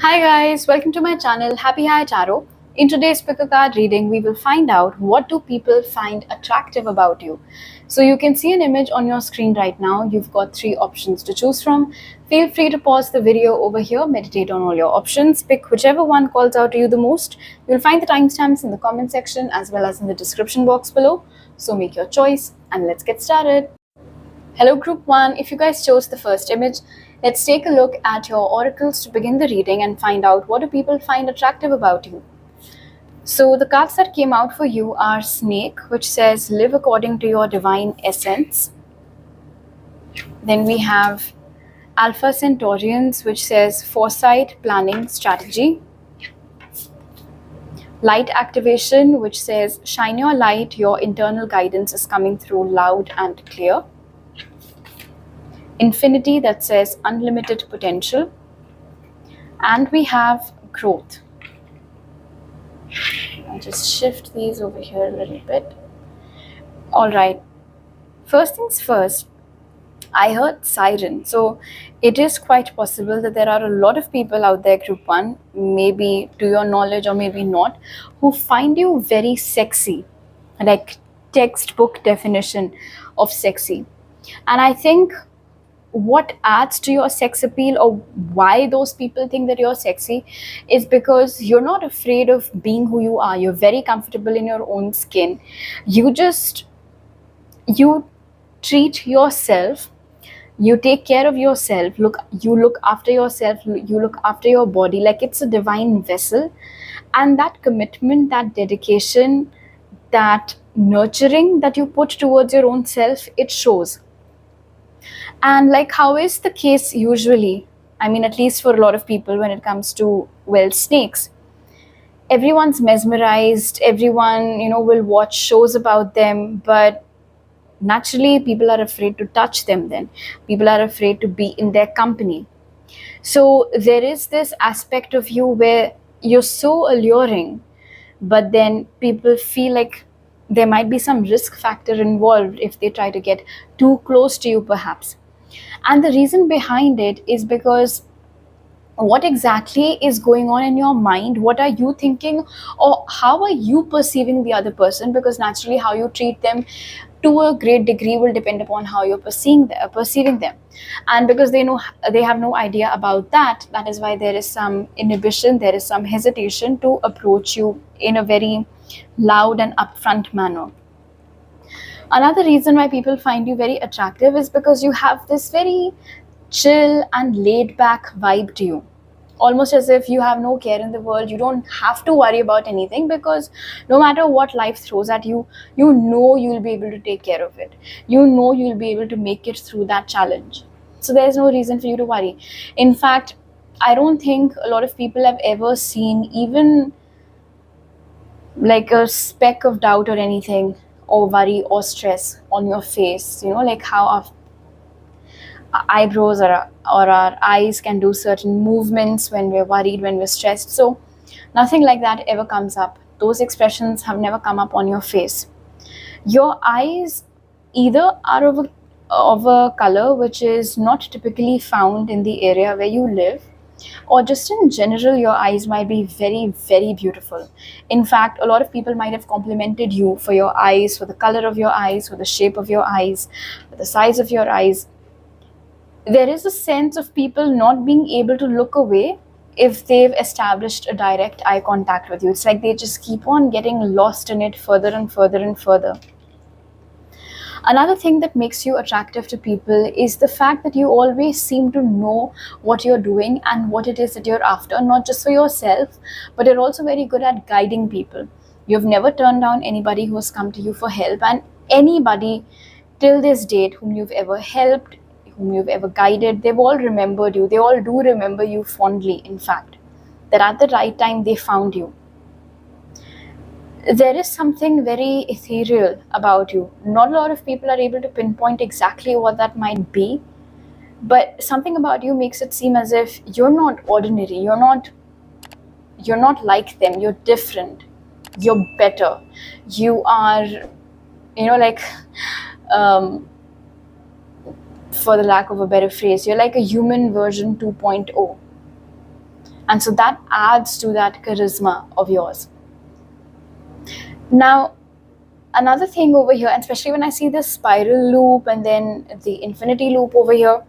Hi guys, welcome to my channel Happy High Tarot. In today's pick a card reading, we will find out what do people find attractive about you. So you can see an image on your screen right now. You've got three options to choose from. Feel free to pause the video over here, meditate on all your options, pick whichever one calls out to you the most. You'll find the timestamps in the comment section as well as in the description box below. So make your choice and let's get started. Hello group 1, if you guys chose the first image, let's take a look at your oracles to begin the reading and find out what do people find attractive about you. So the cards that came out for you are Snake, which says live according to your divine essence. Then we have Alpha Centaurians, which says foresight, planning, strategy. Light Activation, which says shine your light, your internal guidance is coming through loud and clear. Infinity, that says unlimited potential. And we have Growth. I'll just shift these over here a little bit. All right, first things first, I heard siren. So it is quite possible that there are a lot of people out there, group 1, maybe to your knowledge or maybe not, who find you very sexy, like textbook definition of sexy. And I think what adds to your sex appeal, or why those people think that you're sexy, is because you're not afraid of being who you are. You're very comfortable in your own skin. You treat yourself, you take care of yourself, you look after yourself, you look after your body like it's a divine vessel. And that commitment, that dedication, that nurturing that you put towards your own self, it shows. And like how is the case usually, I mean, at least for a lot of people when it comes to, well, snakes, everyone's mesmerized, everyone, will watch shows about them, but naturally people are afraid to touch them. Then people are afraid to be in their company. So there is this aspect of you where you're so alluring, but then people feel like there might be some risk factor involved if they try to get too close to you perhaps. And the reason behind it is because what exactly is going on in your mind, what are you thinking, or how are you perceiving the other person, because naturally how you treat them to a great degree will depend upon how you're perceiving them. And because they have no idea about that, that is why there is some inhibition, there is some hesitation to approach you in a very loud and upfront manner. Another reason why people find you very attractive is because you have this very chill and laid back vibe to you. Almost as if you have no care in the world. You don't have to worry about anything because no matter what life throws at you, you know you'll be able to take care of it. You know you'll be able to make it through that challenge. So there's no reason for you to worry. In fact, I don't think a lot of people have ever seen even like a speck of doubt or anything, or worry or stress on your face, like how our eyebrows or our eyes can do certain movements when we're worried, when we're stressed. So nothing like that ever comes up. Those expressions have never come up on your face. Your eyes either are of a color which is not typically found in the area where you live, or just in general your eyes might be very, very beautiful. In fact, a lot of people might have complimented you for your eyes, for the color of your eyes, for the shape of your eyes, for the size of your eyes. There is a sense of people not being able to look away if they've established a direct eye contact with you. It's like they just keep on getting lost in it further and further and further. Another thing that makes you attractive to people is the fact that you always seem to know what you're doing and what it is that you're after, not just for yourself, but you're also very good at guiding people. You've never turned down anybody who has come to you for help, and anybody till this date whom you've ever helped, whom you've ever guided, they've all remembered you. They all do remember you fondly, in fact, that at the right time they found you. There is something very ethereal about you. Not a lot of people are able to pinpoint exactly what that might be, but something about you makes it seem as if you're not ordinary. You're not like them. You're different. You're better. You are, like, for the lack of a better phrase, you're like a human version 2.0. And so that adds to that charisma of yours. Now, another thing over here, and especially when I see this spiral loop and then the infinity loop over here,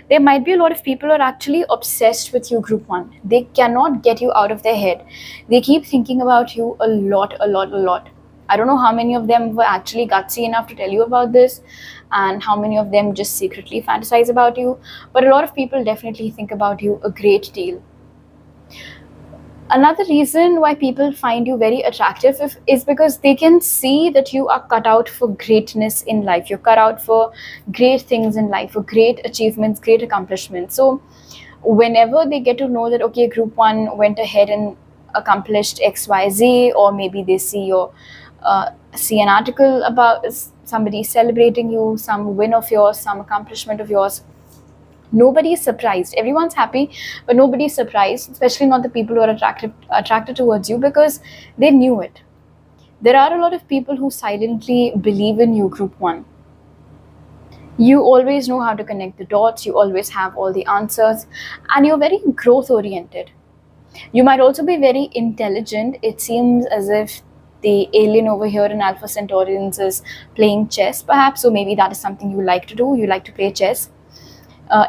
there might be a lot of people who are actually obsessed with you, group one. They cannot get you out of their head. They keep thinking about you a lot, a lot, a lot. I don't know how many of them were actually gutsy enough to tell you about this, and how many of them just secretly fantasize about you. But a lot of people definitely think about you a great deal. Another reason why people find you very attractive is because they can see that you are cut out for greatness in life. You're cut out for great things in life, for great achievements, great accomplishments. So whenever they get to know that, okay, group one went ahead and accomplished XYZ, or maybe they see an article about somebody celebrating you, some win of yours, some accomplishment of yours, nobody is surprised. Everyone's happy, but nobody is surprised, especially not the people who are attracted towards you, because they knew it. There are a lot of people who silently believe in you, group one. You always know how to connect the dots, you always have all the answers, and you're very growth oriented. You might also be very intelligent. It seems as if the alien over here in Alpha Centaurians is playing chess, perhaps, so maybe that is something you like to do. You like to play chess.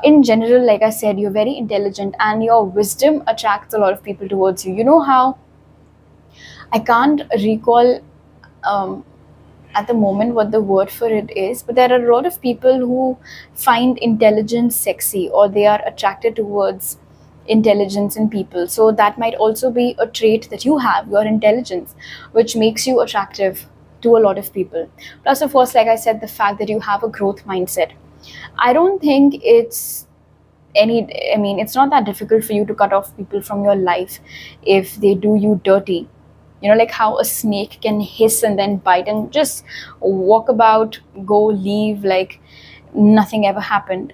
In general, like I said, you're very intelligent, and your wisdom attracts a lot of people towards you. You know how, I can't recall at the moment what the word for it is, but there are a lot of people who find intelligence sexy, or they are attracted towards intelligence in people. So that might also be a trait that you have, your intelligence, which makes you attractive to a lot of people. Plus, of course, like I said, the fact that you have a growth mindset. I don't think it's it's not that difficult for you to cut off people from your life if they do you dirty. You know, like how a snake can hiss and then bite and just walk about, go, leave like nothing ever happened.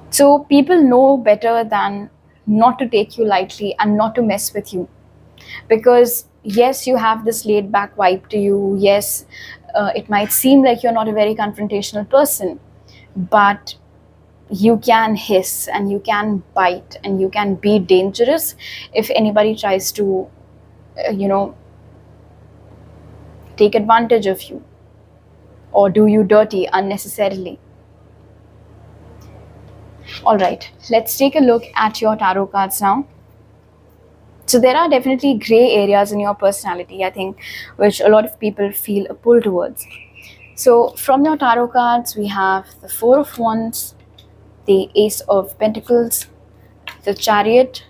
So people know better than not to take you lightly and not to mess with you. Because yes, you have this laid back vibe to you. Yes, it might seem like you're not a very confrontational person, but you can hiss and you can bite and you can be dangerous if anybody tries to, take advantage of you or do you dirty unnecessarily. All right, let's take a look at your tarot cards now. So there are definitely gray areas in your personality, I think, which a lot of people feel a pull towards. So from your tarot cards, we have the Four of Wands, the Ace of Pentacles, the Chariot,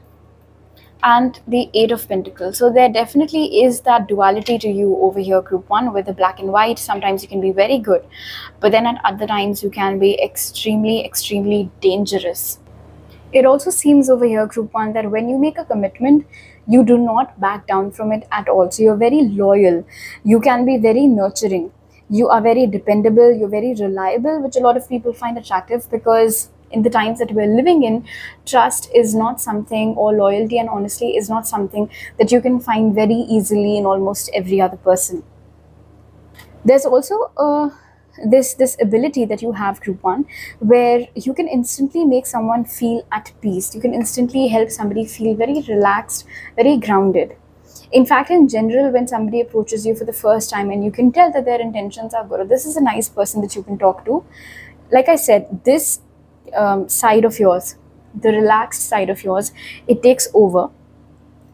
and the Eight of Pentacles. So there definitely is that duality to you over here, group one, with the black and white. Sometimes you can be very good, but then at other times you can be extremely, extremely dangerous. It also seems over here, group one, that when you make a commitment, you do not back down from it at all. So you're very loyal. You can be very nurturing. You are very dependable. You're very reliable, which a lot of people find attractive, because in the times that we're living in, trust is not something, or loyalty and honesty is not something that you can find very easily in almost every other person. There's also this ability that you have, group one, where you can instantly make someone feel at peace. You can instantly help somebody feel very relaxed, very grounded. In fact, in general, when somebody approaches you for the first time and you can tell that their intentions are good, or this is a nice person that you can talk to, like I said, this side of yours, the relaxed side of yours, it takes over,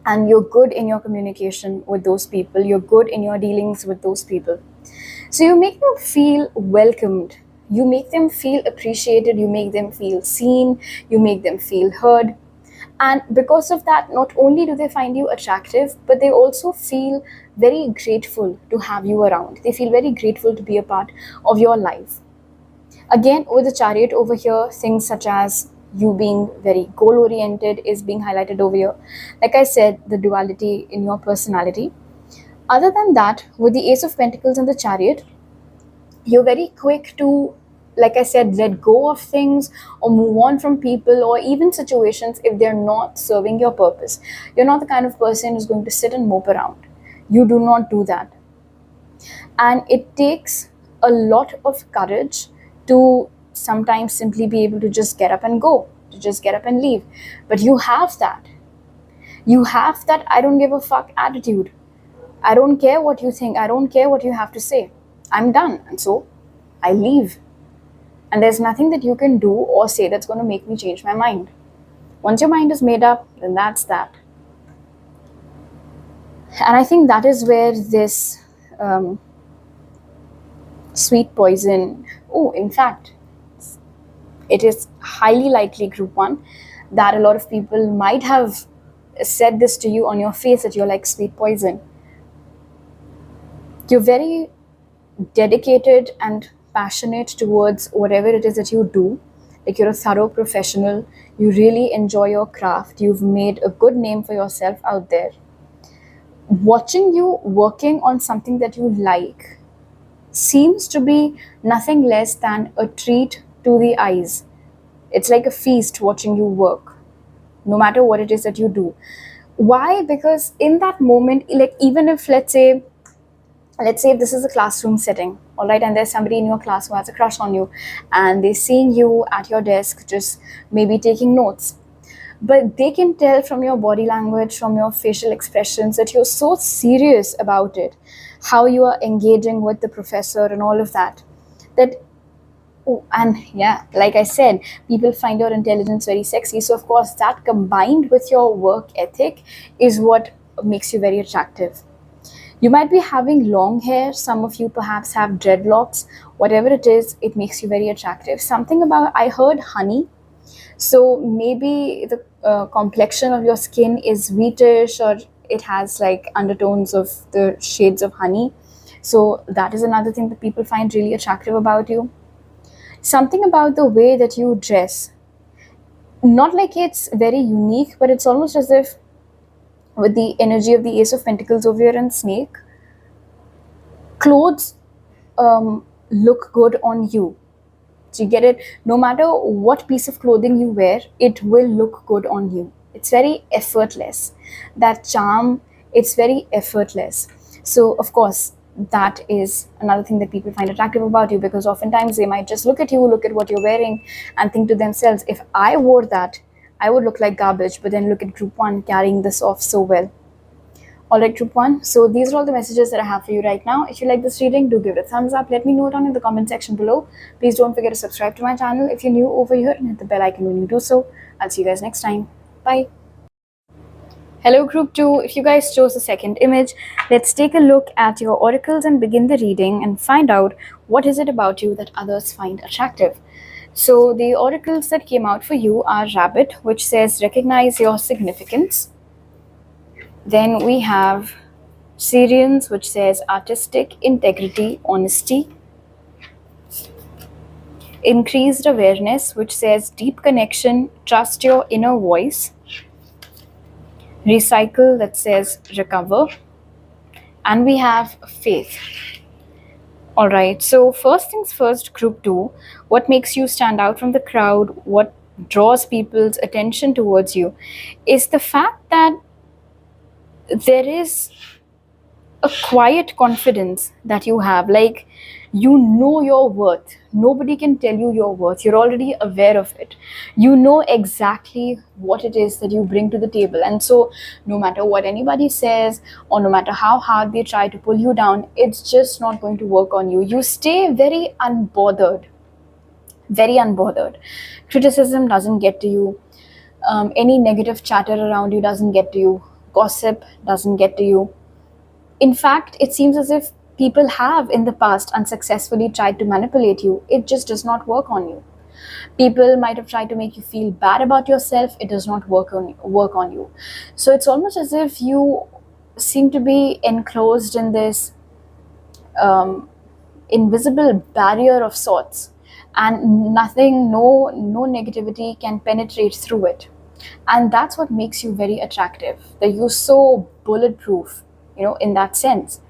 and you're good in your communication with those people, you're good in your dealings with those people. So you make them feel welcomed, you make them feel appreciated, you make them feel seen, you make them feel heard. And because of that, not only do they find you attractive, but they also feel very grateful to have you around. They feel very grateful to be a part of your life. Again, with the Chariot over here, things such as you being very goal oriented is being highlighted over here. Like I said, the duality in your personality. Other than that, with the Ace of Pentacles and the Chariot, you're very quick to, like I said, let go of things or move on from people or even situations if they're not serving your purpose. You're not the kind of person who's going to sit and mope around. You do not do that. And it takes a lot of courage to sometimes simply be able to just get up and go, to to just get up and leave. But you have that. You have that I don't give a fuck attitude. I don't care what you think. I don't care what you have to say. I'm done. And so I leave. And there's nothing that you can do or say that's going to make me change my mind. Once your mind is made up, then that's that. And I think that is where this sweet poison, in fact, it is highly likely, group 1, that a lot of people might have said this to you on your face, that you're like sweet poison. You're very dedicated and passionate towards whatever it is that you do. Like, you're a thorough professional. You really enjoy your craft. You've made a good name for yourself out there. Watching you working on something that you like seems to be nothing less than a treat to the eyes. It's like a feast watching you work, no matter what it is that you do. Why? Because in that moment, like, even if let's say if this is a classroom setting, all right, and there's somebody in your class who has a crush on you, and they're seeing you at your desk just maybe taking notes, but they can tell from your body language, from your facial expressions, that you're so serious about it, how you are engaging with the professor and all of that, and yeah, like I said, people find your intelligence very sexy. So of course, that combined with your work ethic is what makes you very attractive. You might be having long hair, some of you perhaps have dreadlocks, whatever it is, it makes you very attractive. Something about, I heard honey, so maybe the complexion of your skin is wheatish, or it has like undertones of the shades of honey. So that is another thing that people find really attractive about you. Something about the way that you dress, not like it's very unique, but it's almost as if, with the energy of the Ace of Pentacles over here and Snake, clothes look good on you. So you get it? No matter what piece of clothing you wear, it will look good on you. It's very effortless. That charm, it's very effortless. So of course, that is another thing that people find attractive about you, because oftentimes they might just look at you, look at what you're wearing, and think to themselves, if I wore that, I would look like garbage. But then look at group 1 carrying this off so well. Alright, group 1, so these are all the messages that I have for you right now. If you like this reading, do give it a thumbs up. Let me know down in the comment section below. Please don't forget to subscribe to my channel if you're new over here, and hit the bell icon when you do so. I'll see you guys next time. Bye. Hello group 2, if you guys chose the second image, let's take a look at your oracles and begin the reading and find out what is it about you that others find attractive. So the oracles that came out for you are Rabbit, which says recognize your significance. Then we have Syrians, which says artistic integrity, honesty. Increased awareness, which says deep connection, trust your inner voice. Recycle, that says recover. And we have faith. Alright, so first things first, group 2, what makes you stand out from the crowd, what draws people's attention towards you, is the fact that there is a quiet confidence that you have. Like, you know your worth. Nobody can tell you your worth. You're already aware of it. You know exactly what it is that you bring to the table. And so no matter what anybody says, or no matter how hard they try to pull you down, it's just not going to work on you. You stay very unbothered. Very unbothered. Criticism doesn't get to you. Any negative chatter around you doesn't get to you. Gossip doesn't get to you. In fact, it seems as if people have in the past unsuccessfully tried to manipulate you. It just does not work on you. People might have tried to make you feel bad about yourself. It does not work on you. So it's almost as if you seem to be enclosed in this invisible barrier of sorts, and nothing, no negativity can penetrate through it. And that's what makes you very attractive, that you're so bulletproof, in that sense.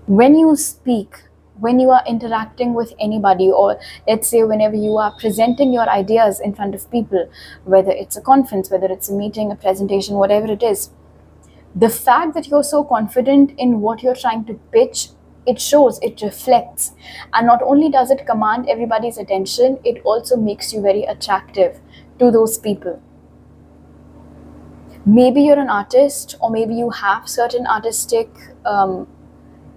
When you speak, when you are interacting with anybody, or let's say whenever you are presenting your ideas in front of people, whether it's a conference, whether it's a meeting, a presentation, whatever it is, the fact that you're so confident in what you're trying to pitch, it shows, it reflects. And not only does it command everybody's attention, it also makes you very attractive to those people. Maybe you're an artist, or maybe you have certain artistic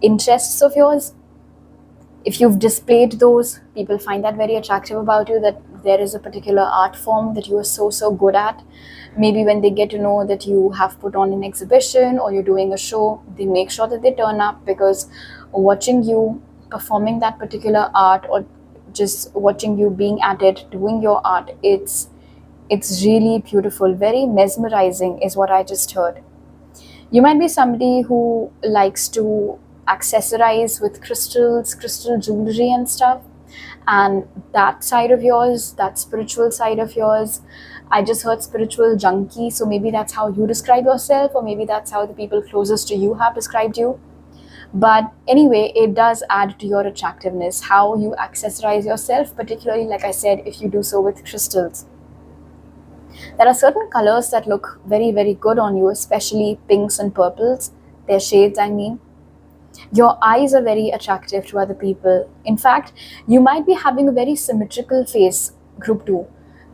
interests of yours. If you've displayed those, people find that very attractive about you, that there is a particular art form that you are so good at. Maybe when they get to know that you have put on an exhibition or you're doing a show, they make sure that they turn up, because watching you performing that particular art, or just watching you being at it, doing your art, it's really beautiful, very mesmerizing is what I just heard. You might be somebody who likes to accessorize with crystals, crystal jewelry and stuff. And that side of yours, that spiritual side of yours, I just heard spiritual junkie. So maybe that's how you describe yourself, or maybe that's how the people closest to you have described you. But anyway, it does add to your attractiveness, how you accessorize yourself, particularly, like I said, if you do so with crystals. There are certain colors that look very good on you, especially pinks and purples. Their shades, I mean. Your eyes are very attractive to other people. In fact, you might be having a very symmetrical face, group 2.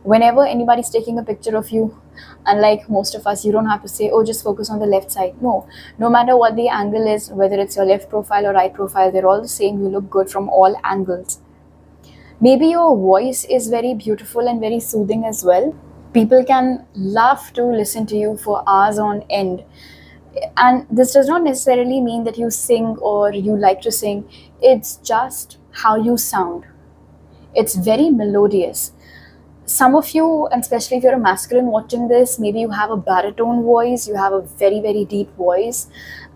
Whenever anybody's taking a picture of you, unlike most of us, you don't have to say, oh, just focus on the left side. No matter what the angle is, whether it's your left profile or right profile, they're all the same. You look good from all angles. Maybe your voice is very beautiful and very soothing as well. People can love to listen to you for hours on end. And this does not necessarily mean that you sing or you like to sing. It's just how you sound. It's very melodious. Some of you, and especially if you're a masculine watching this, maybe you have a baritone voice, you have a very deep voice,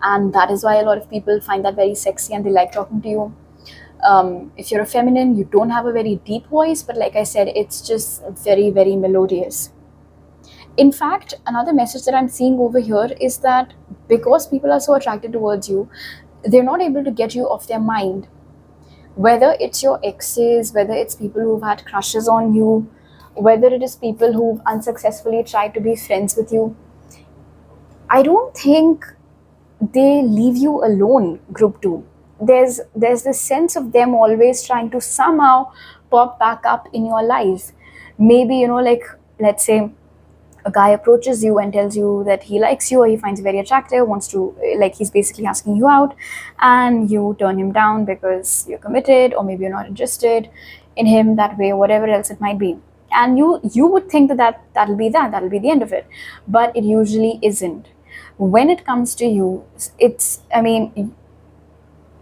and that is why a lot of people find that very sexy and they like talking to you. If you're a feminine, you don't have a very deep voice, but like I said, it's just very melodious. In fact, another message that I'm seeing over here is that because people are so attracted towards you, they're not able to get you off their mind. Whether it's your exes, whether it's people who've had crushes on you, whether it is people who've unsuccessfully tried to be friends with you, I don't think they leave you alone, group 2. There's this sense of them always trying to somehow pop back up in your life. Maybe, like, let's say a guy approaches you and tells you that he likes you or he finds you very attractive, wants to, like, he's basically asking you out, and you turn him down because you're committed, or maybe you're not interested in him that way, or whatever else it might be. And you would think that'll be the end of it, but it usually isn't. When it comes to you,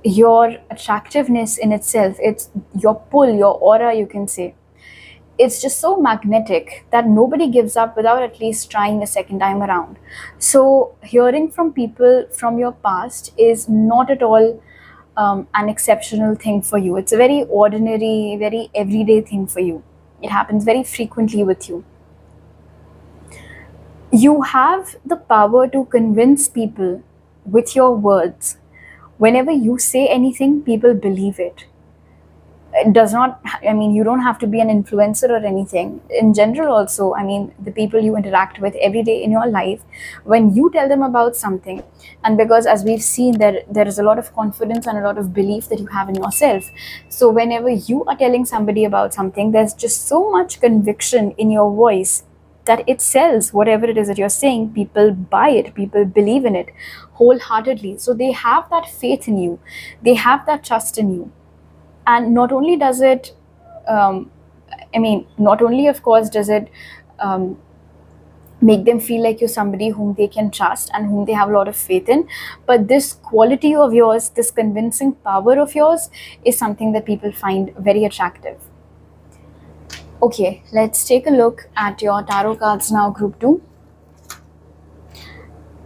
your attractiveness in itself, it's your pull, your aura, you can say, it's just so magnetic that nobody gives up without at least trying a second time around. So hearing from people from your past is not at all an exceptional thing for you. It's a very ordinary, very everyday thing for you. It happens very frequently with you. You have the power to convince people with your words. Whenever you say anything, people believe it. It does not, you don't have to be an influencer or anything. In general also, the people you interact with every day in your life, when you tell them about something, and because as we've seen, there is a lot of confidence and a lot of belief that you have in yourself. So whenever you are telling somebody about something, there's just so much conviction in your voice that it sells. Whatever it is that you're saying, people buy it, people believe in it wholeheartedly. So they have that faith in you, they have that trust in you. And not only does it, not only, of course, does it make them feel like you're somebody whom they can trust and whom they have a lot of faith in, but this quality of yours, this convincing power of yours, is something that people find very attractive. Okay, let's take a look at your tarot cards now, group 2.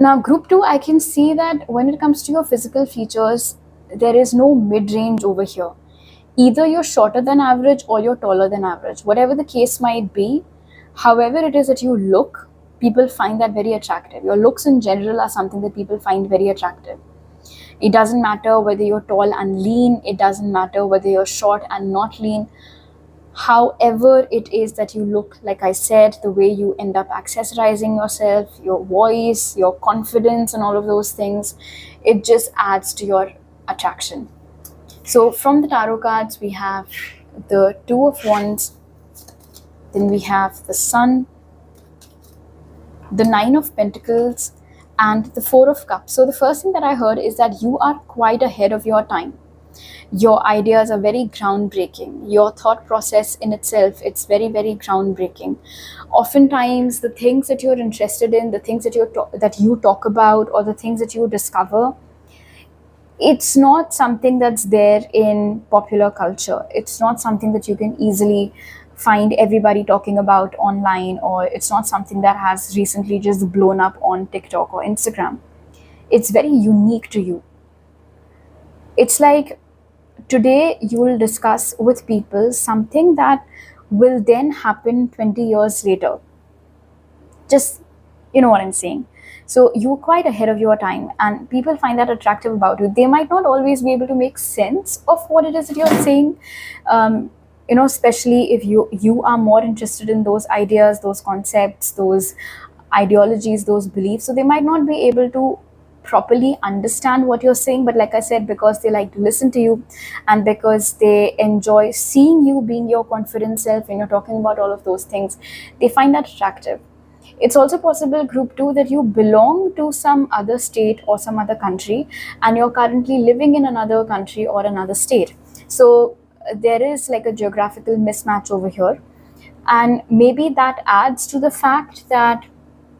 Now, group 2, I can see that when it comes to your physical features, there is no mid-range over here. Either you're shorter than average or you're taller than average. Whatever the case might be, however it is that you look, people find that very attractive. Your looks in general are something that people find very attractive. It doesn't matter whether you're tall and lean. It doesn't matter whether you're short and not lean. However it is that you look, like I said, the way you end up accessorizing yourself, your voice, your confidence, and all of those things, it just adds to your attraction. So from the tarot cards, we have the Two of Wands, Then we have the Sun, the Nine of Pentacles, and the Four of Cups. So the first thing that I heard is that you are quite ahead of your time. Your ideas are very groundbreaking. Your thought process in itself, it's very, very groundbreaking. Oftentimes, the things that you're interested in, the things that you talk about, or the things that you discover, it's not something that's there in popular culture. It's not something that you can easily find everybody talking about online, or it's not something that has recently just blown up on TikTok or Instagram. It's very unique to you. It's like today you will discuss with people something that will then happen 20 years later. Just, you know what I'm saying. So you're quite ahead of your time, and people find that attractive about you. They might not always be able to make sense of what it is that you're saying, especially if you are more interested in those ideas, those concepts, those ideologies, those beliefs. So they might not be able to properly understand what you're saying, but like I said, because they like to listen to you, and because they enjoy seeing you being your confident self when you're talking about all of those things, they find that attractive. It's also possible, group 2, that you belong to some other state or some other country, and you're currently living in another country or another state. So there is like a geographical mismatch over here, and maybe that adds to the fact that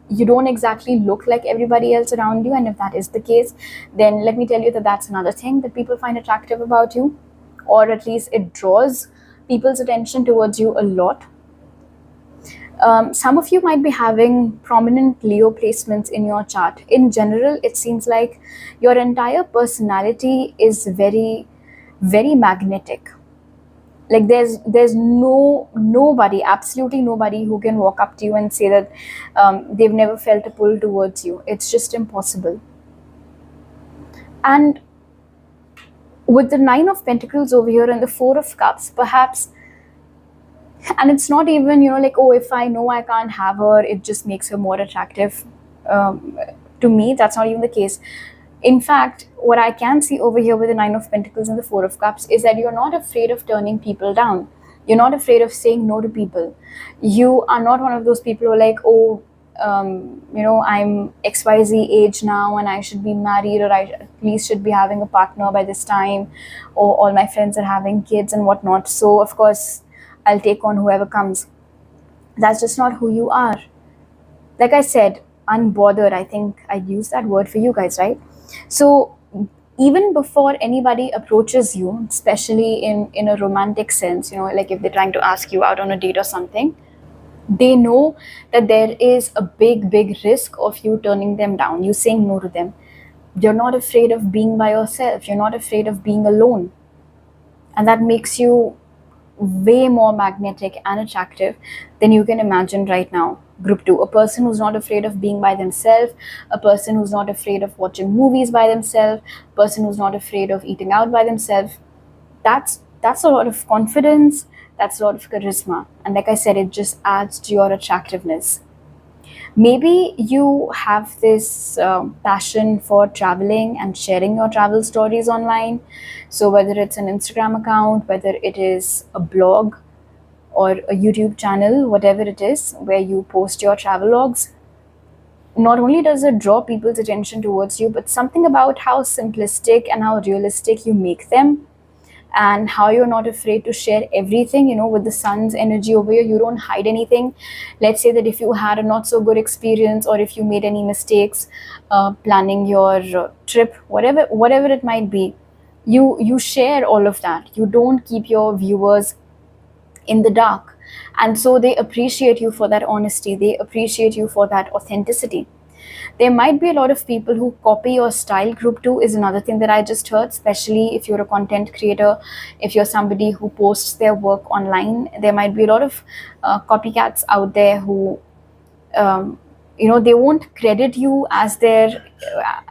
you don't exactly look like everybody else around you. And if that is the case, then let me tell you that that's another thing that people find attractive about you, or at least it draws people's attention towards you a lot. Some of you might be having prominent Leo placements in your chart. In general, it seems like your entire personality is very, very magnetic. Like there's nobody, absolutely nobody, who can walk up to you and say that they've never felt a pull towards you. It's just impossible. And with the Nine of Pentacles over here and the Four of Cups, perhaps, and it's not even, like, oh, if I know I can't have her, it just makes her more attractive. To me, that's not even the case. In fact, what I can see over here with the Nine of Pentacles and the Four of Cups is that you're not afraid of turning people down. You're not afraid of saying no to people. You are not one of those people who are like, oh, I'm XYZ age now and I should be married, or I at least should be having a partner by this time, or all my friends are having kids and whatnot. So, of course, I'll take on whoever comes. That's just not who you are. Like I said, unbothered. I think I'd use that word for you guys, right? So even before anybody approaches you, especially in a romantic sense, like if they're trying to ask you out on a date or something, they know that there is a big, big risk of you turning them down, you saying no to them. You're not afraid of being by yourself. You're not afraid of being alone. And that makes you way more magnetic and attractive than you can imagine right now. Group 2, a person who's not afraid of being by themselves, a person who's not afraid of watching movies by themselves, a person who's not afraid of eating out by themselves. That's a lot of confidence, that's a lot of charisma. And like I said, it just adds to your attractiveness. Maybe you have this passion for traveling and sharing your travel stories online. So whether it's an Instagram account, whether it is a blog or a YouTube channel, whatever it is, where you post your travel logs, not only does it draw people's attention towards you, but something about how simplistic and how realistic you make them, and how you're not afraid to share everything. With the Sun's energy over here, you don't hide anything. Let's say that if you had a not so good experience, or if you made any mistakes planning your trip, whatever it might be, you share all of that. You don't keep your viewers in the dark. And so they appreciate you for that honesty, they appreciate you for that authenticity. There might be a lot of people who copy your style. Group 2 is another thing that I just heard, especially if you're a content creator, if you're somebody who posts their work online. There might be a lot of copycats out there who, they won't credit you as their,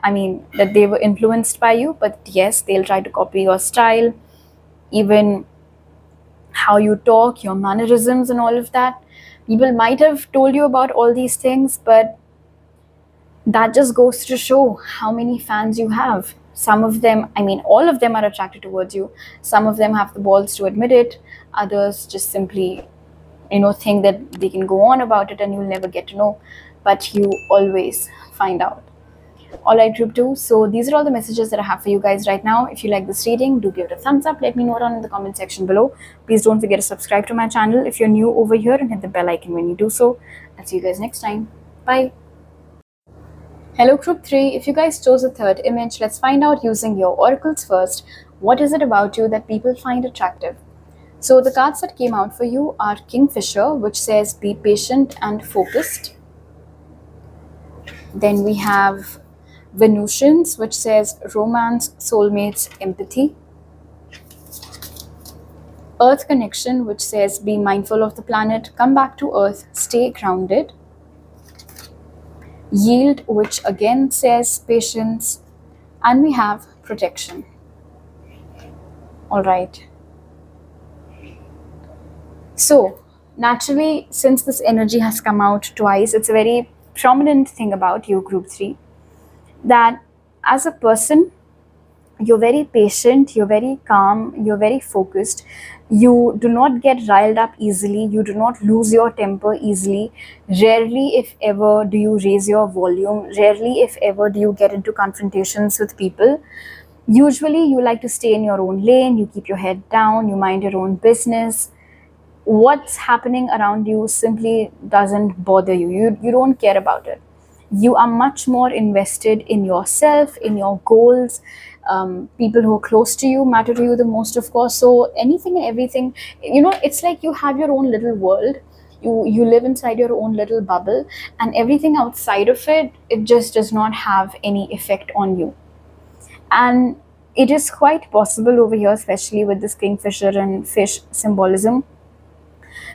that they were influenced by you, but yes, they'll try to copy your style, even how you talk, your mannerisms and all of that. People might have told you about all these things, but that just goes to show how many fans you have. Some of them, all of them are attracted towards you. Some of them have the balls to admit it. Others just simply think that they can go on about it and you'll never get to know, but you always find out. All right, group 2. So these are all the messages that I have for you guys right now. If you like this reading, do give it a thumbs up. Let me know down in the comment section below. Please don't forget to subscribe to my channel if you're new over here, and hit the bell icon when you do so. I'll see you guys next time. Bye. Hello, group 3. If you guys chose a third image, let's find out using your oracles first. What is it about you that people find attractive? So the cards that came out for you are Kingfisher, which says be patient and focused. Then we have Venusians, which says romance, soulmates, empathy. Earth Connection, which says be mindful of the planet, come back to earth, stay grounded. Yield, which again says patience. And we have Protection. All right. So naturally, since this energy has come out twice, it's a very prominent thing about you, group 3, that as a person, you're very patient, you're very calm, you're very focused. You do not get riled up easily. You do not lose your temper easily. Rarely, if ever, do you raise your volume. Rarely, if ever, do you get into confrontations with people. Usually, you like to stay in your own lane. You keep your head down. You mind your own business. What's happening around you simply doesn't bother you. You don't care about it. You are much more invested in yourself, in your goals. People who are close to you matter to you the most, of course. So anything and everything, it's like you have your own little world. You live inside your own little bubble, and everything outside of it just does not have any effect on you. And it is quite possible over here, especially with this kingfisher and fish symbolism,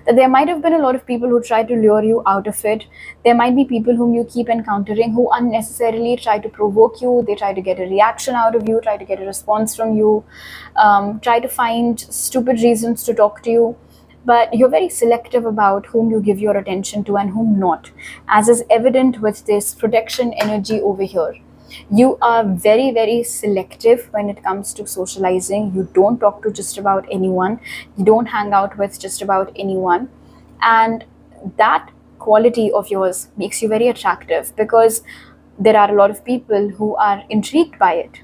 that there might have been a lot of people who try to lure you out of it. There might be people whom you keep encountering who unnecessarily try to provoke you. They try to get a reaction out of you, try to get a response from you, try to find stupid reasons to talk to you. But you're very selective about whom you give your attention to and whom not, as is evident with this protection energy over here. You are very, very selective when it comes to socializing. You don't talk to just about anyone. You don't hang out with just about anyone. And that quality of yours makes you very attractive, because there are a lot of people who are intrigued by it.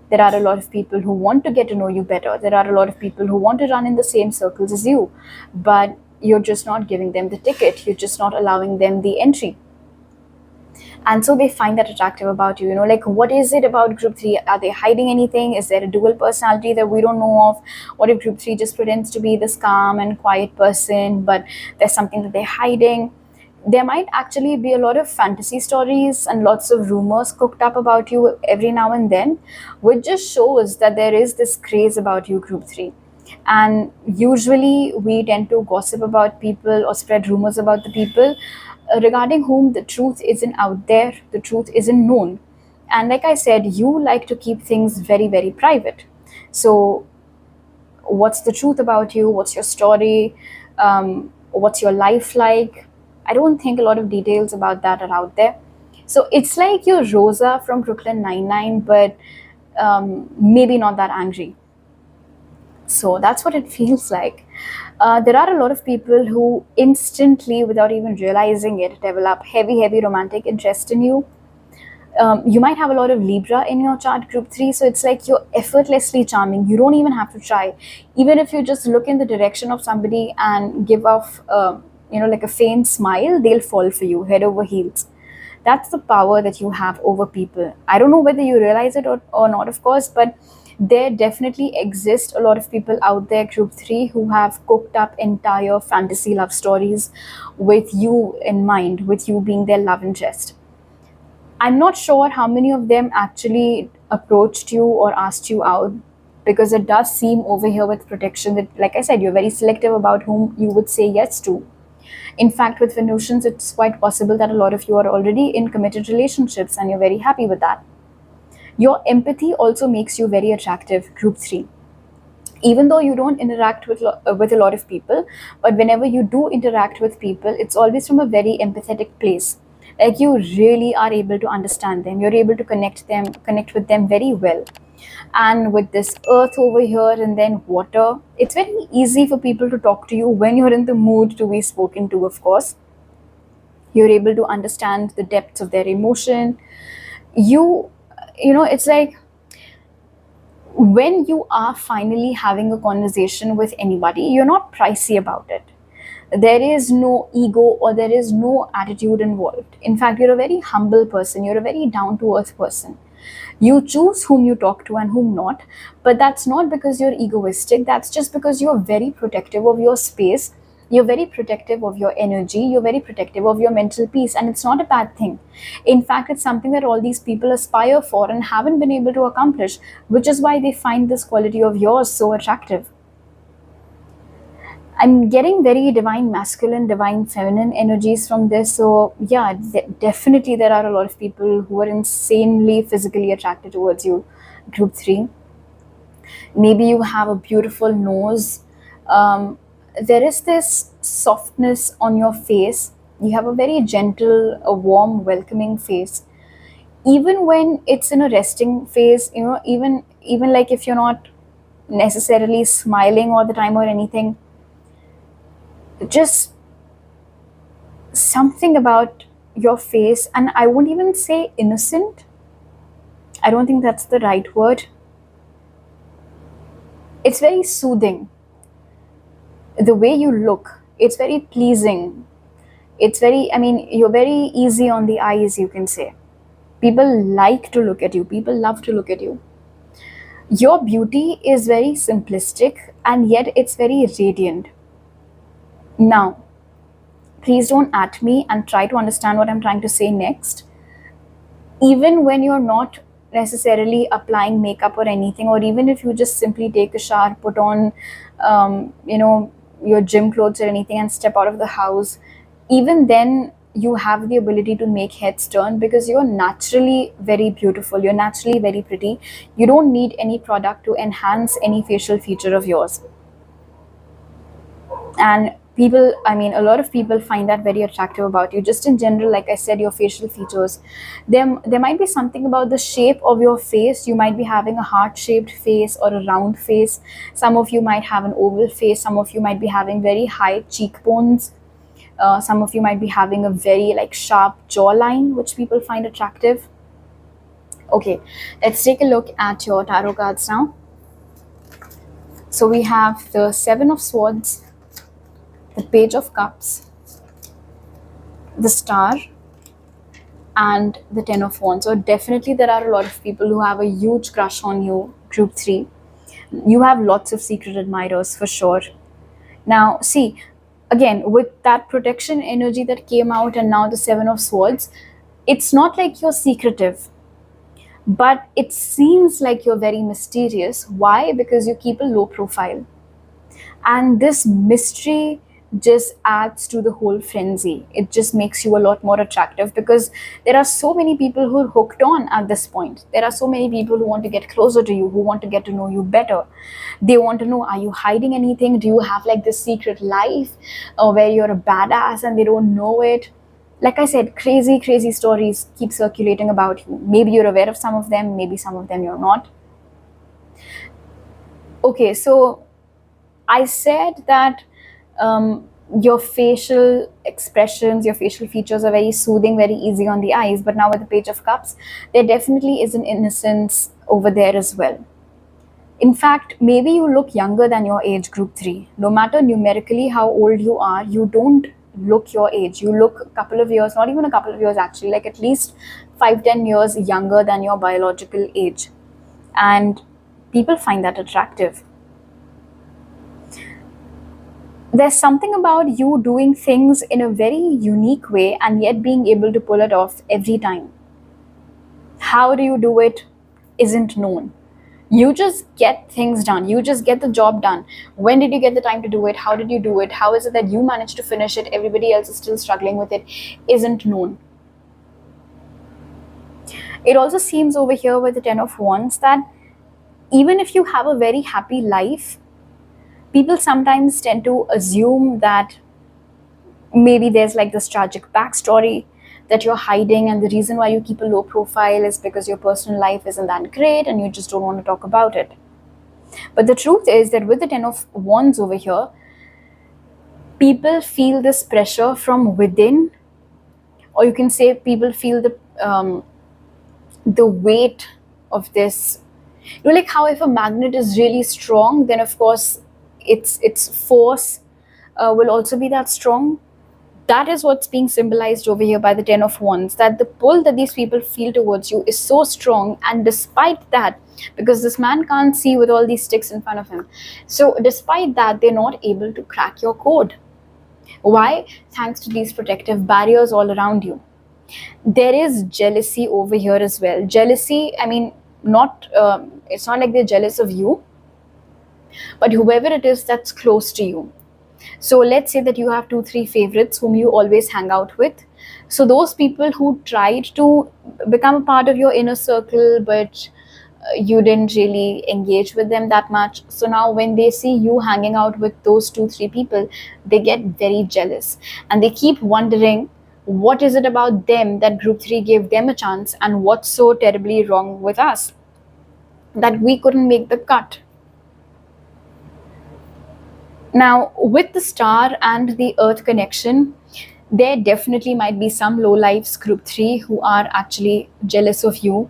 There are a lot of people who want to get to know you better. There are a lot of people who want to run in the same circles as you, but you're just not giving them the ticket. You're just not allowing them the entry. And so they find that attractive about you. Like, what is it about group 3? Are they hiding anything? Is there a dual personality that we don't know of? What if group 3 just pretends to be this calm and quiet person, but there's something that they're hiding? There might actually be a lot of fantasy stories and lots of rumors cooked up about you every now and then, which just shows that there is this craze about you, group 3. And usually we tend to gossip about people or spread rumors about the people regarding whom the truth isn't out there, the truth isn't known. And like I said, you like to keep things very, very private. So what's the truth about you? What's your story? What's your life like? I don't think a lot of details about that are out there. So it's like you're Rosa from Brooklyn Nine-Nine, but maybe not that angry. So that's what it feels like. There are a lot of people who instantly, without even realizing it, develop heavy, heavy romantic interest in you. You might have a lot of Libra in your chart, group 3, so it's like you're effortlessly charming. You don't even have to try. Even if you just look in the direction of somebody and give off, like a faint smile, they'll fall for you, head over heels. That's the power that you have over people. I don't know whether you realize it or not, of course, but there definitely exist a lot of people out there, group 3, who have cooked up entire fantasy love stories with you in mind, with you being their love interest. I'm not sure how many of them actually approached you or asked you out, because it does seem over here with protection that, like I said, you're very selective about whom you would say yes to. In fact, with Venusians, it's quite possible that a lot of you are already in committed relationships and you're very happy with that. Your empathy also makes you very attractive, group 3. Even though you don't interact with a lot of people, but whenever you do interact with people, it's always from a very empathetic place. Like, you really are able to understand them. You're able to connect with them very well. And with this earth over here and then water, it's very easy for people to talk to you when you're in the mood to be spoken to, of course. You're able to understand the depths of their emotion. It's like when you are finally having a conversation with anybody, you're not pricey about it. There is no ego or there is no attitude involved. In fact, you're a very humble person, you're a very down to earth person. You choose whom you talk to and whom not, but that's not because you're egoistic, that's just because you're very protective of your space, you're very protective of your energy, you're very protective of your mental peace, and it's not a bad thing. In fact, it's something that all these people aspire for and haven't been able to accomplish, which is why they find this quality of yours so attractive. I'm getting very divine masculine, divine feminine energies from this. So, yeah, definitely there are a lot of people who are insanely physically attracted towards you. Group 3. Maybe you have a beautiful nose. There is this softness on your face. You have a very gentle, a warm, welcoming face. Even when it's in a resting phase, even like if you're not necessarily smiling all the time or anything, just something about your face, and I won't even say innocent. I don't think that's the right word. It's very soothing. The way you look, it's very pleasing. You're very easy on the eyes, you can say. People like to look at you, people love to look at you. Your beauty is very simplistic and yet it's very radiant. Now, please don't at me and try to understand what I'm trying to say next. Even when you're not necessarily applying makeup or anything, or even if you just simply take a shower, put on, your gym clothes or anything and step out of the house, even then you have the ability to make heads turn because you're naturally very beautiful, you're naturally very pretty. You don't need any product to enhance any facial feature of yours. And a lot of people find that very attractive about you. Just in general, like I said, your facial features, there might be something about the shape of your face. You might be having a heart shaped face or a round face. Some of you might have an oval face, some of you might be having very high cheekbones, some of you might be having a very like sharp jawline, which people find attractive. Okay, let's take a look at your tarot cards now. So we have the 7 of Swords, the Page of Cups, the Star, and the 10 of Wands. So definitely there are a lot of people who have a huge crush on you, Group 3. You have lots of secret admirers for sure. Now, see, again, with that protection energy that came out and now the 7 of Swords, it's not like you're secretive, but it seems like you're very mysterious. Why? Because you keep a low profile. And this mystery just adds to the whole frenzy. It just makes you a lot more attractive because there are so many people who are hooked on at this point. There are so many people who want to get closer to you, who want to get to know you better. They want to know, are you hiding anything? Do you have like this secret life where you're a badass and they don't know it? Like I said, crazy, crazy stories keep circulating about you. Maybe you're aware of some of them, maybe some of them you're not. Okay, so I said that your facial expressions, your facial features are very soothing, very easy on the eyes. But now with the Page of Cups, there definitely is an innocence over there as well. In fact, maybe you look younger than your age, Group 3. No matter numerically how old you are, you don't look your age. You look a couple of years, not even a couple of years actually, like at least 5-10 years younger than your biological age. And people find that attractive. There's something about you doing things in a very unique way and yet being able to pull it off every time. How do you do it isn't known. You just get things done. You just get the job done. When did you get the time to do it? How did you do it? How is it that you managed to finish it? Everybody else is still struggling with it. Isn't known. It also seems over here with the 10 of Wands that even if you have a very happy life, people sometimes tend to assume that maybe there's like this tragic backstory. that you're hiding, and the reason why you keep a low profile is because your personal life isn't that great and you just don't want to talk about it. But the truth is that with the Ten of Wands over here, people feel this pressure from within, or you can say people feel the weight of this. You know, like how if a magnet is really strong, then of course its force will also be that strong. That is what's being symbolized over here by the Ten of Wands, that the pull that these people feel towards you is so strong, and despite that, because this man can't see with all these sticks in front of him, so despite that, they're not able to crack your code. Why? Thanks to these protective barriers all around you. There is jealousy over here as well. Jealousy, I mean, not it's not like they're jealous of you, but whoever it is that's close to you. So let's say that you have 2-3 favorites whom you always hang out with. So those people who tried to become a part of your inner circle, but you didn't really engage with them that much. So now when they see you hanging out with those 2-3 people, they get very jealous, and they keep wondering, what is it about them that group 3 gave them a chance, and what's so terribly wrong with us that we couldn't make the cut. Now, with the star and the earth connection, there definitely might be some low lives group 3 who are actually jealous of you.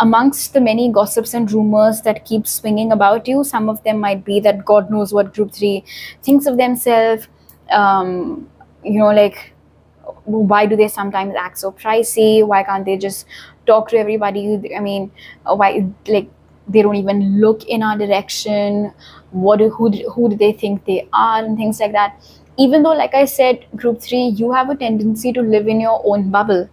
Amongst the many gossips and rumors that keep swinging about you, some of them might be that God knows what group 3 thinks of themselves. Like, why do they sometimes act so pricey? Why can't they just talk to everybody? I mean, why, like, they don't even look in our direction? Who do they think they are, and things like that. Even though, like I said, group 3, you have a tendency to live in your own bubble.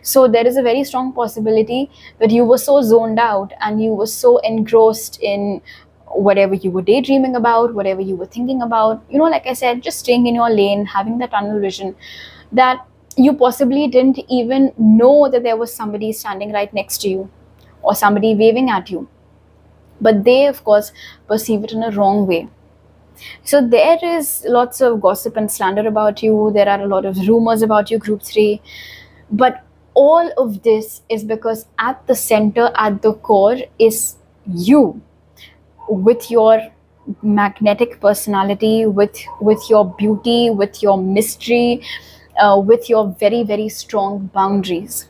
So there is a very strong possibility that you were so zoned out and you were so engrossed in whatever you were daydreaming about, whatever you were thinking about, like I said, just staying in your lane, having that tunnel vision, that you possibly didn't even know that there was somebody standing right next to you or somebody waving at you. But they, of course, perceive it in a wrong way. So there is lots of gossip and slander about you. There are a lot of rumors about you, group 3. But all of this is because at the center, at the core, is you, with your magnetic personality, with your beauty, with your mystery, with your very, very strong boundaries.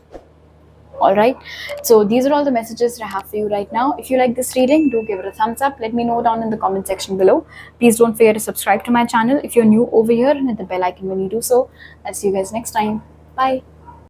All right, so these are all the messages that I have for you right now. If you like this reading, do give it a thumbs up. Let me know down in the comment section below. Please don't forget to subscribe to my channel if you're new over here, and hit the bell icon when you do so. I'll see you guys next time. Bye.